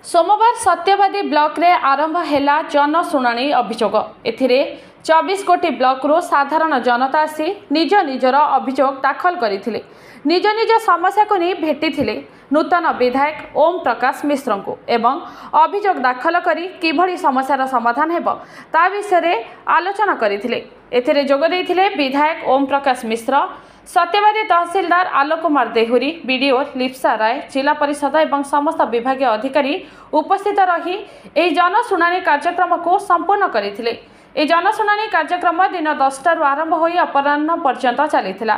सोमवार सत्यवादी ब्लॉक रे आरंभ हैला जनशुणाणी अभियोग। एथिरे 24 कोटी ब्लॉक रो साधारण जनता आसी निज निजर अभियोग दाखल करथिले। निज निज समस्या को नहीं भेटिथिले नूतन विधायक ओम प्रकाश मिश्र को एवं अभियोग दाखल करी किभली समस्यार समाधान हेब ता विषय आलोचना करथिले। एथिरे जोग देथिले विधायक ओम प्रकाश मिश्र, सत्यवादी तहसीलदार आलोक कुमार देहुरी, बीडीओ लिप्सा राय, जिला परिषद एवं समस्त विभागीय अधिकारी उपस्थित रही ए जनशुणाणी कार्यक्रम को संपूर्ण करथिले। ए जनशुणाणी कार्यक्रम दिन 10 आरंभ होई अपराह्न पर्यंत चलीथिला।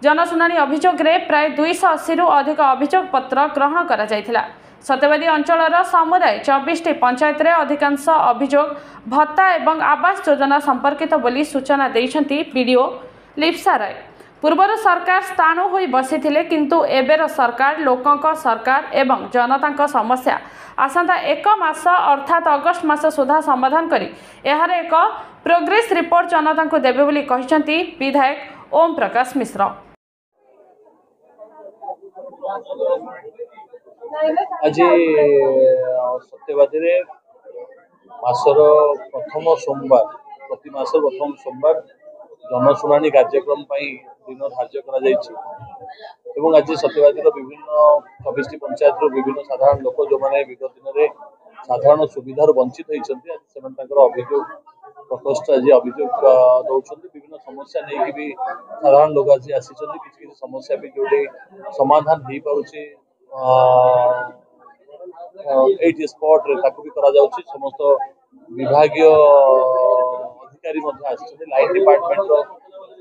जनशुणाणी अभियोग रे प्राय 280 रु अधिक अभियोग पत्र ग्रहण करा जायथिला। सत्यवादी अंचलर समुदाय 24 टी पंचायत रे अधिकांश अभियोग भत्ता एवं आवास योजना संपर्कित बोली सूचना दैछंती बीडीओ लिप्सा राय। पूर्वर सरकार स्थाणु होई बसिथिले किंतु एबेर सरकार लोकंक सरकार एवं जनतांक समस्या आसंता 1 मास अर्थात अगस्त मास सुधा समाधान करी एहार एक प्रोग्रेस रिपोर्ट जनता को देबे बोली कहिसंती विधायक ओम प्रकाश मिश्र। आज सत्यवादी रे मासर प्रथम सोमवार प्रति मास प्रथम सोमवार जनशुणाणी कार्यक्रम दिन धार्य कर आज सत्यवादी विभिन्न 24 पंचायत विभिन्न साधारण लोक जो मैंने विगत दिन में साधारण सुविधार वंचित होती अभियोग प्रकोष्ठ आज अभियोग दौरान विभिन्न समस्या नहीं भी साधारण लोक आज आसी किसी समस्या भी जो समाधान हो पारे स्पॉट भी करा समस्त विभागीय अधिकारी लाइन डिपार्टमेंट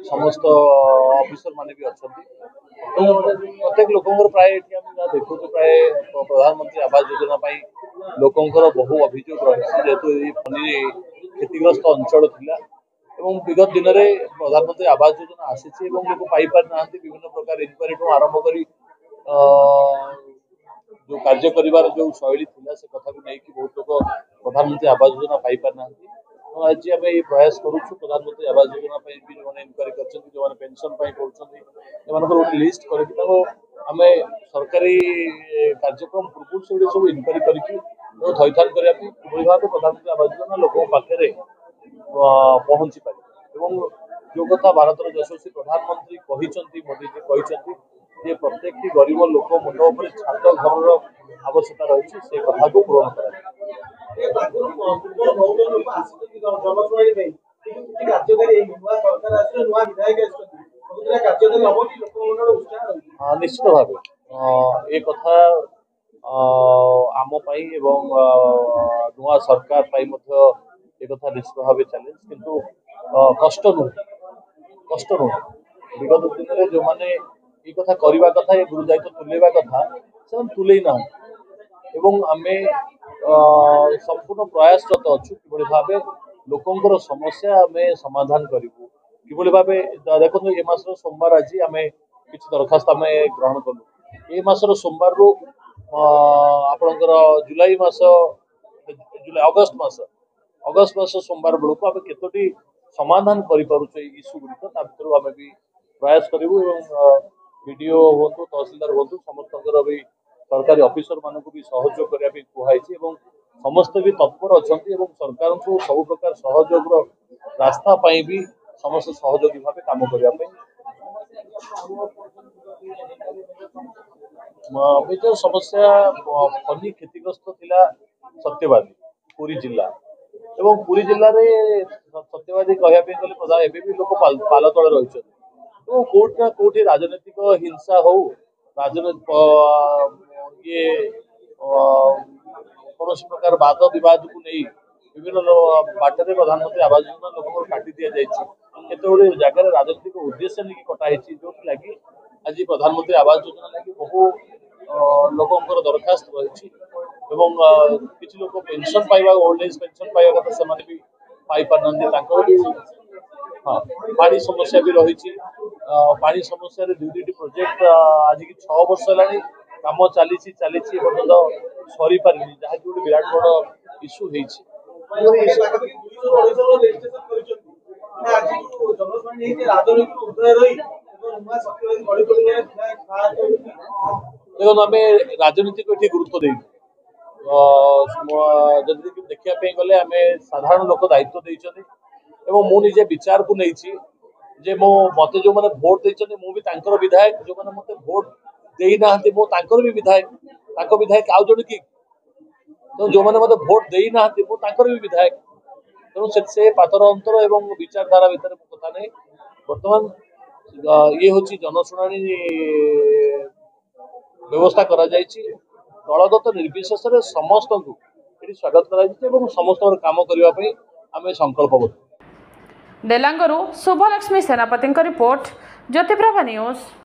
समस्त ऑफिसर माने भी अच्छा प्रत्येक लोक प्राय देखु प्राय प्रधानमंत्री आवास योजना लोकंर बहु अभियोग रही जेहेतु क्षतिग्रस्त अंचल थिला विगत दिन में प्रधानमंत्री आवास योजना आसी लोक पाइपार ना विभिन्न प्रकार इनक्वारी आरंभ कर जो कार्य कर जो शैली थी से कथा को लेकिन बहुत लोग प्रधानमंत्री आवास योजना पाइपार ना आज आम ये प्रयास करूँ प्रधानमंत्री आवास योजना भी जो इनक्वारी कर पेंशन गोटे लिस्ट कर आम सरकारी कार्यक्रम पूर्व से सब इनक्वारी करके थैथान करने कि भाव प्रधानमंत्री आवास योजना लोक पाखे पहुंची पारे जो कथा भारत यशस्वी प्रधानमंत्री मोदी जी कहते जे प्रत्येक गरीब लोक मुंड उपर छात घर आवश्यकता रही से कथा को पूरण कर निश्चित भाव ये कथा आम नुआ सरकार एक कथा निश्चित भाव चैलेंज किंतु कष्ट नुह विगत दिन में जो मैंने ये कथा करवा कथा ये गुरु दायित्व तुलेवा कथा से तुले ना आम संपूर्ण प्रयासरत अच्छु कि भाव लोकंर समस्या आम समाधान करूँ कि भाव देखो ये मासर सोमवार आज आम किसी दरखास्त आम ग्रहण कलु ये मासर सोमवार रु आपणकर जुलाई मास अगस्त मास सोमवार बेलू आम केतोटी समाधान करूँ इश्यू गुड़िक भर आम भी प्रयास करूँ बीडीओ हूँ तहसीलदार हूँ समस्त भी सरकारी ऑफिसर मान भी सहयोग करने कहुई समस्त भी तत्पर अच्छा सरकार को सब प्रकार सहयोग रास्ता भी समस्त सहयोगी भाव काम करने मेजर समस्या फनी क्षतिग्रस्त थिला सत्यवादी पुरी जिला एवं पुरी जिले में सत्यवादी कहवाई गले प्रधान एवं लोक पाल तले रही कोर्ट ना कोर्ट राजनीतिक हिंसा हो राजनीतिक ये कौन प्रकार वाद विवाद को नहीं विभिन्न बाटर प्रधानमंत्री आवास योजना लोक काटी दि जाते जगह राजनीतिक उद्देश्य नहीं कटाई जो लगी आज प्रधानमंत्री आवास योजना लगी बहु लोकंर दरखास्त रही किसी लोग पेंशन पाइबा ओल्ड एज पेंशन पाइबा कथा से भी पाई पार हाँ पानी समस्या भी रही पानी समस्या दुईटी प्रोजेक्ट आज की 6 वर्ष है कम चली सरी पारे जहाँकि गोटे विराट बड़ इश्यू देखो आम राजनीति को गुरुत्व दे जदि देखा गले आम साधारण लोक दायित्व देइछन्ति एवं मु निजे विचार को नहीं जे मो मते जो मैंने भोट देइछन्ति मु भी तांकर विधायक जो मैंने मते भोट देई नाहंती मो तांकर भी विधायक तांको विधायक आउ जण की तो जो मैंने मते भोट देई नाहंती मो तांकर भी विधायक तेणु से पातर अंतर एवं विचारधारा भितर कथा नहीं बर्तमान ये हूँ जनशुणाणी व्यवस्था करा जायछि दलगत निर्विशेष समस्त को स्वागत करा समस्त काम करने आम संकल्पबद्ध। डेलांगरू शुभलक्ष्मी सेनापति रिपोर्ट ज्योतिप्रभा न्यूज।